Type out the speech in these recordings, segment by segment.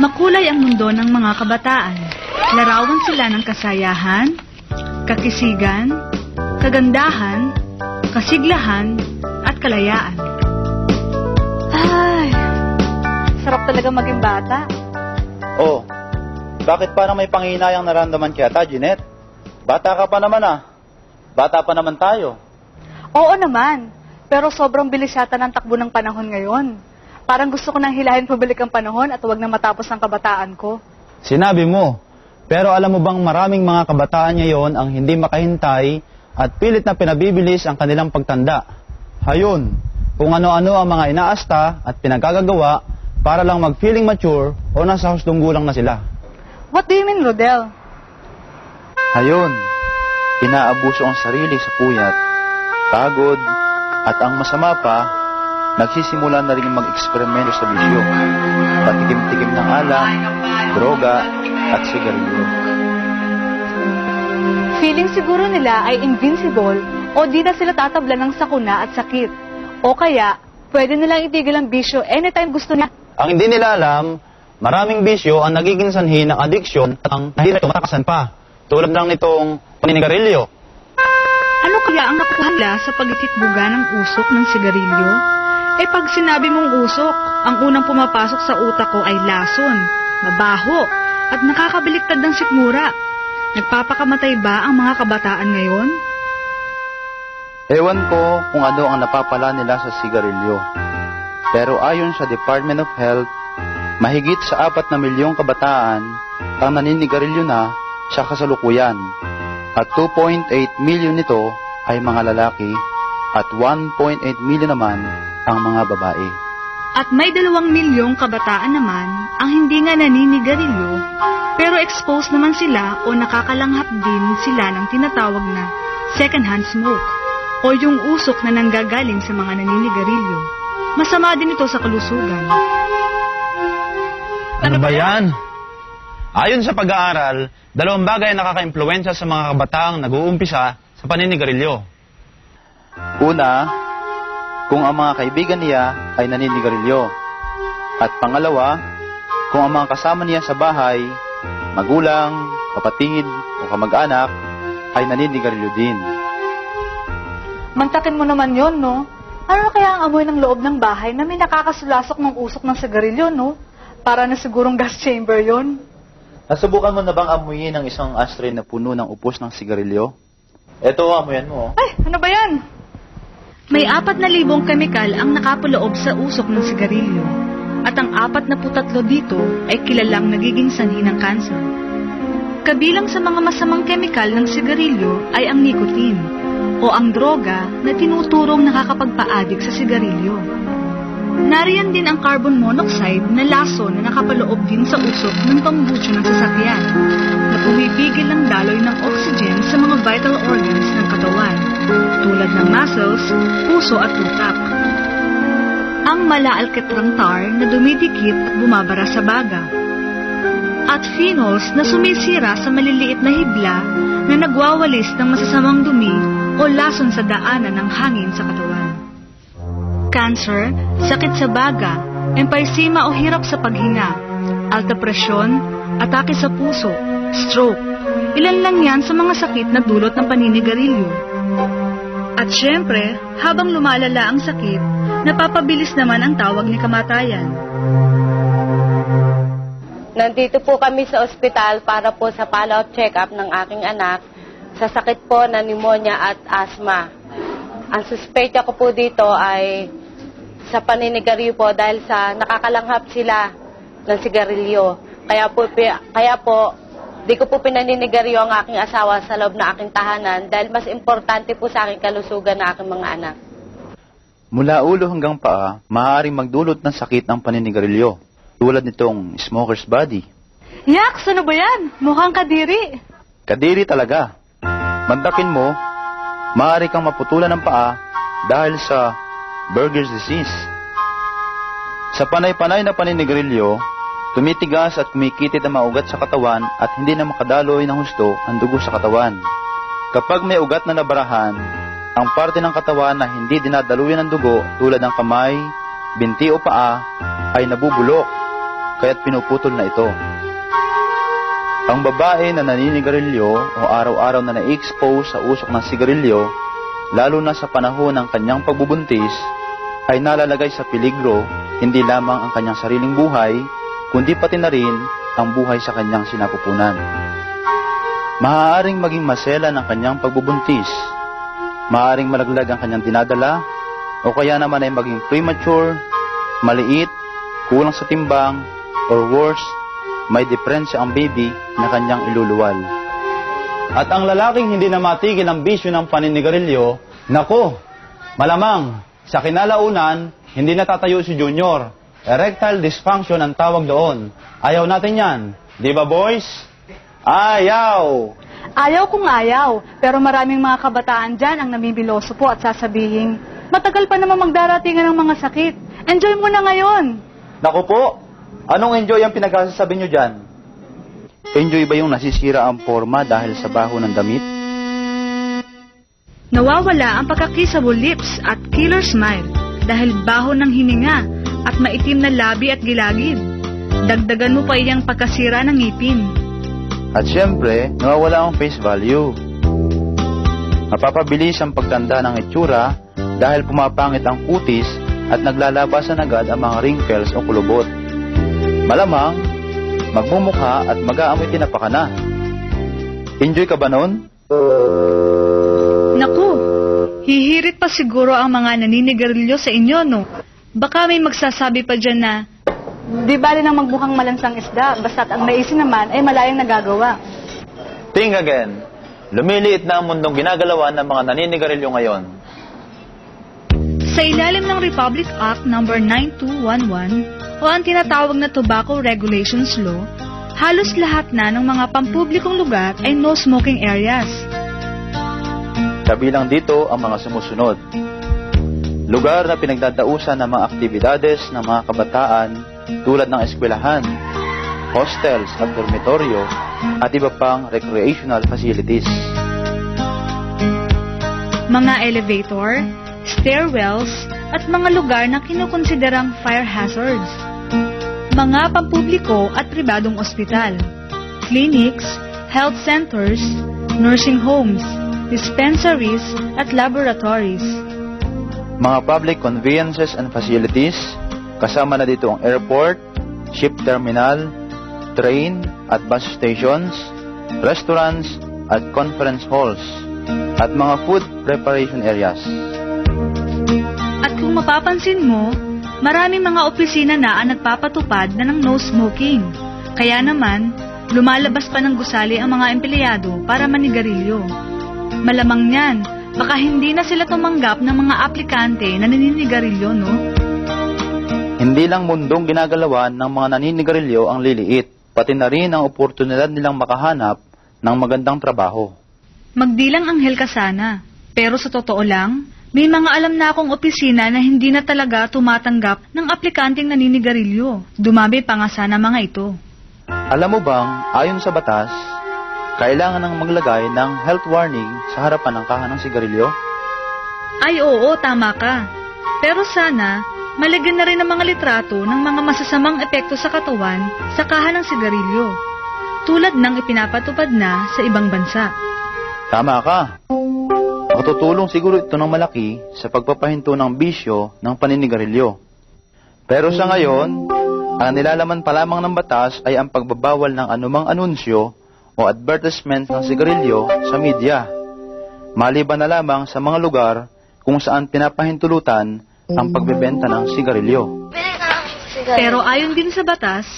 Makulay ang mundo ng mga kabataan. Larawan sila ng kasayahan, kakisigan, kagandahan, kasiglahan, at kalayaan. Ay, sarap talaga maging bata. Oh, bakit parang may panginayang naramdaman kaya ta, Jeanette? Bata ka pa naman ah. Bata pa naman tayo. Oo naman, pero sobrang bilis yata ng takbo ng panahon ngayon. Parang gusto ko nang hilahin pabalik ang panahon at huwag na matapos ang kabataan ko. Sinabi mo, pero alam mo bang maraming mga kabataan ngayon ang hindi makahintay at pilit na pinabibilis ang kanilang pagtanda. Hayon, kung ano-ano ang mga inaasta at pinagagagawa para lang mag-feeling mature o nasa hustong gulang na sila. What do you mean, Rodel? Hayon, inaabuso ang sarili sa puyat, pagod, at ang masama pa, nagsisimula na rin mag-eksperimento sa bisyo, patikim-tikim ng alak, droga, at sigarilyo. Feeling siguro nila ay invincible o di na sila tatabla ng sakuna at sakit. O kaya, pwede nilang itigil ang bisyo anytime gusto nila. Ang hindi nila alam, maraming bisyo ang nagiging sanhi ng addiction at ang nahirap tumatakasan pa, tulad lang nitong paninigarilyo. Ano kaya ang nakukuha nila sa pagtitbuga ng usok ng sigarilyo? Eh pag sinabi mong usok, ang unang pumapasok sa utak ko ay lason, mabaho, at nakakabaliktad ng sikmura. Nagpapakamatay ba ang mga kabataan ngayon? Ewan ko kung ano ang napapala nila sa sigarilyo. Pero ayon sa Department of Health, mahigit sa 4 na milyong kabataan ang naninigarilyo na sa kasalukuyan. At 2.8 milyon nito ay mga lalaki at 1.8 milyon naman ang mga babae. At may 2 milyong kabataan naman ang hindi nga naninigarilyo, pero exposed naman sila o nakakalanghap din sila ng tinatawag na second-hand smoke o yung usok na nanggagaling sa mga naninigarilyo. Masama din ito sa kalusugan. Ano ba yan? Ayon sa pag-aaral, 2 bagay ang nakaka-impluwensya sa mga kabataang nag-uumpisa sa paninigarilyo. Una, kung ang mga kaibigan niya ay naninigarilyo. At pangalawa, kung ang mga kasama niya sa bahay, magulang, kapatid o kamag-anak ay naninigarilyo din. Mantakin mo naman yon, no? Ano kaya ang amoy ng loob ng bahay na may nakakasulasok ng usok ng sigarilyo, no? Para na sigurong gas chamber yon. Nasubukan mo na bang amuyin ang isang ashtray na puno ng upos ng sigarilyo? Eto, amuyan mo. Ay, ano ba yan? May 4,000 kemikal ang nakapaloob sa usok ng sigarilyo. At ang 43 dito ay kilalang nagiging sanhi ng kanser. Kabilang sa mga masamang kemikal ng sigarilyo ay ang nicotine o ang droga na tinuturong nakakapagpa-addict sa sigarilyo. Nariyan din ang carbon monoxide na lason na nakapaloob din sa usok ng pambutso ng sasakyan na pumipigil ang daloy ng oxygen sa mga vital organs ng katawan tulad ng muscles, puso at utak. Ang mala-alcatrang tar na dumidikit at bumabara sa baga. At phenols na sumisira sa maliliit na hibla na nagwawalis ng masasamang dumi o lason sa daanan ng hangin sa katawan. Cancer, sakit sa baga, emphysema o hirap sa paghinga, alta presyon, atake sa puso, stroke. Ilan lang yan sa mga sakit na dulot ng paninigarilyo. At syempre, habang lumalala ang sakit, napapabilis naman ang tawag ni kamatayan. Nandito po kami sa ospital para po sa follow-up check-up ng aking anak sa sakit po na pneumonia at asthma. Ang suspecha ko po dito ay sa paninigarilyo po dahil sa nakakalanghap sila ng sigarilyo. Kaya po, di ko po pinaninigarilyo ang aking asawa sa loob ng aking tahanan dahil mas importante po sa aking kalusugan ng aking mga anak. Mula ulo hanggang paa, maaaring magdulot ng sakit ang paninigarilyo, tulad nitong smoker's body. Yaks, ano ba yan? Mukhang kadiri. Kadiri talaga. Mandakin mo, maaari kang maputulan ng paa dahil sa Buerger's disease. Sa panay-panay na paninigarilyo, tumitigas at kumikitid ang mga ugat sa katawan at hindi na makadaloy ng husto ang dugo sa katawan. Kapag may ugat na nabarahan, ang parte ng katawan na hindi dinadaluyan ng dugo tulad ng kamay, binti o paa ay nabubulok. kaya't pinuputol na ito. Ang babae na naninigarilyo o araw-araw na na-expose sa usok ng sigarilyo, lalo na sa panahon ng kanyang pagbubuntis, ay nalalagay sa peligro hindi lamang ang kanyang sariling buhay, kundi pati na rin ang buhay sa kanyang sinapupunan. Maaaring maging masela ng kanyang pagbubuntis, maaaring malaglag ang kanyang dinadala, o kaya naman ay maging premature, maliit, kulang sa timbang, or worse, may diferensya ang baby na kanyang iluluwal. At ang lalaking hindi na matigil ang bisyo ng paninigarilyo, nako, malamang, sa kinalaunan, hindi natatayo si Junior. Erectile dysfunction ang tawag doon. Ayaw natin yan. Di ba, boys? Ayaw! Ayaw kung ayaw, pero maraming mga kabataan dyan ang namibiloso po at sasabihin, matagal pa naman magdaratingan ng mga sakit. Enjoy mo na ngayon. Naku po, anong enjoy ang pinagsasabi nyo dyan? Enjoy ba yung nasisira ang forma dahil sa baho ng damit? Nawawala ang pagkakissable lips at killer smile dahil baho ng hininga at maitim na labi at gilagid. Dagdagan mo pa iyang pagkasira ng ngipin. At syempre, nawawala ang face value. Mapapabilis ang pagtanda ng itsura dahil pumapangit ang kutis at naglalabasan agad ang mga wrinkles o kulubot. Malamang, magmumukha at mag-aamoy tinapa ka na. Enjoy ka ba nun? Naku, hihirit pa siguro ang mga naninigarilyo sa inyo, no? Baka may magsasabi pa dyan na, Di bali nang magbukhang malansang isda, basta't ang naisin naman ay malayang nagagawa. Think again. Lumiliit na ang mundong ginagalawan ng mga naninigarilyo ngayon. sa ilalim ng Republic Act No. 9211 o ang tinatawag na Tobacco Regulations Law, halos lahat na ng mga pampublikong lugar ay no smoking areas. Kabilang dito ang mga sumusunod. Lugar na pinagdadausan ng mga aktibidades ng mga kabataan tulad ng eskwelahan, hostels at dormitoryo at iba pang recreational facilities. Mga elevator, stairwells at mga lugar na kinukonsiderang fire hazards. Mga pampubliko at pribadong ospital, clinics, health centers, nursing homes, dispensaries at laboratories. Mga public conveyances and facilities, kasama na dito ang airport, ship terminal, train at bus stations, restaurants at conference halls, at mga food preparation areas. At kung mapapansin mo, maraming mga opisina na ang nagpapatupad na ng no smoking. Kaya naman, lumalabas pa ng gusali ang mga empleyado para manigarilyo. Malamang yan, baka hindi na sila tumanggap ng mga aplikante na naninigarilyo, no? Hindi lang mundong ginagalawan ng mga naninigarilyo ang liliit, pati na rin ang oportunidad nilang makahanap ng magandang trabaho. Magdilang anghel ka sana, pero sa totoo lang, may mga alam na akong opisina na hindi na talaga tumatanggap ng aplikanteng naninigarilyo. Dumami pa nga sana mga ito. Alam mo bang, ayon sa batas, kailangan nang maglagay ng health warning sa harapan ng kaha ng sigarilyo? Ay oo, tama ka. Pero sana, malagyan na rin ang mga litrato ng mga masasamang epekto sa katawan sa kaha ng sigarilyo, tulad ng ipinapatupad na sa ibang bansa. Tama ka. Makatutulong siguro ito ng malaki sa pagpapahinto ng bisyo ng paninigarilyo. Pero sa ngayon, ang nilalaman pa lamang ng batas ay ang pagbabawal ng anumang anunsyo o advertisement ng sigarilyo sa media, maliban na lamang sa mga lugar kung saan pinapahintulutan ang pagbebenta ng sigarilyo. Pero ayon din sa batas,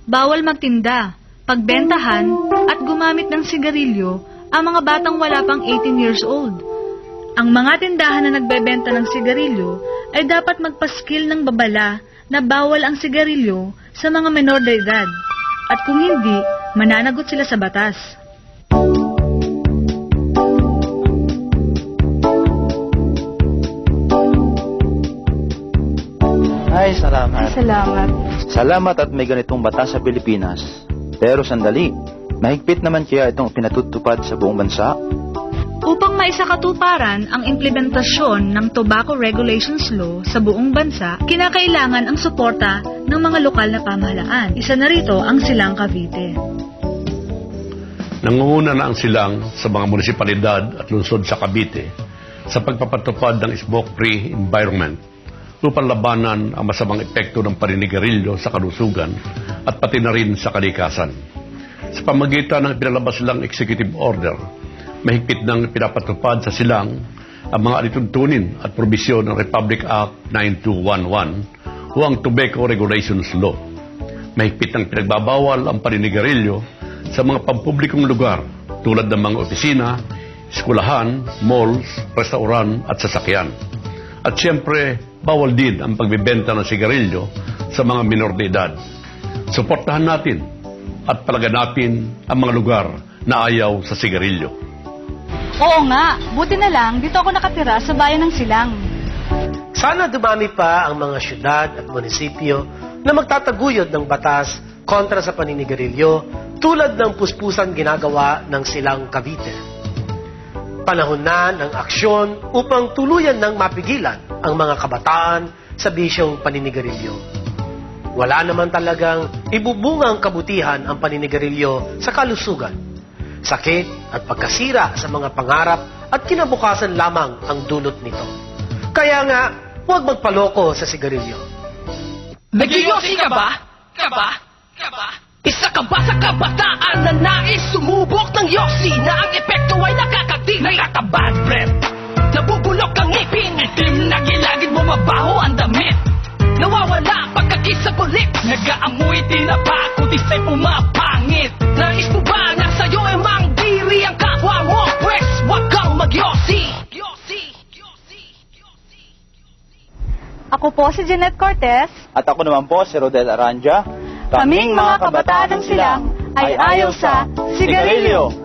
bawal magtinda, pagbentahan at gumamit ng sigarilyo ang mga batang wala pang 18 years old. Ang mga tindahan na nagbebenta ng sigarilyo ay dapat magpaskil ng babala na bawal ang sigarilyo sa mga menor de edad. At kung hindi, mananagot sila sa batas. Ay, salamat. Salamat. Salamat at may ganitong batas sa Pilipinas. Pero sandali, mahigpit naman kaya itong pinatutupad sa buong bansa? Upang maisakatuparan ang implementasyon ng Tobacco Regulations Law sa buong bansa, kinakailangan ang suporta ng mga lokal na pamahalaan. Isa na rito ang Silang Cavite. Nangunguna na ang silang sa mga munisipalidad at lungsod sa Cavite sa pagpapatupad ng smoke-free environment upang labanan ang masamang epekto ng paninigarilyo sa kalusugan at pati na rin sa kalikasan. Sa pamagitan ng pinalabas silang executive order, mahigpit nang pinapatupad sa silang ang mga alituntunin at probisyon ng Republic Act 9211 o ang Tobacco Regulations Law. Mahigpit nang pinagbabawal ang paninigarilyo sa mga pampublikong lugar tulad ng mga opisina, eskwelahan, malls, restaurant at sasakyan. At siyempre, bawal din ang pagbibenta ng sigarilyo sa mga minor de edad. Suportahan natin at palaganapin ang mga lugar na ayaw sa sigarilyo. Oo nga, buti na lang dito ako nakatira sa bayan ng Silang. Sana dumami pa ang mga syudad at munisipyo na magtataguyod ng batas kontra sa paninigarilyo tulad ng puspusan ginagawa ng Silang Cavite. Panahon na ng aksyon upang tuluyan ng mapigilan ang mga kabataan sa bisyong paninigarilyo. Wala naman talagang ibubungang kabutihan ang paninigarilyo sa kalusugan. Sakit at pagkasira sa mga pangarap at kinabukasan lamang ang dulot nito. Kaya nga, huwag magpaloko sa sigarilyo. Nagyosi ka ba? Isa ka ba sa kabataan na nais sumubok ng yosi na ang epekto ay nakakatira? Nakaka-bad breath, nabubulok ang ngipin, itim na gilagid mo, mabaho ang damit, nawawala pagkakis sa kulit, nag-aamoy tinapa, kutis ay pumapangit. Nais mo ba na sa'yo ay mangdiri ang kapwa mo? Pwes, wag kang magyosi. Ako po si Jeanette Cortez. At ako naman po si Rodel Aranja. Kaming mga kabataan ng Silang ay ayaw sa sigarilyo.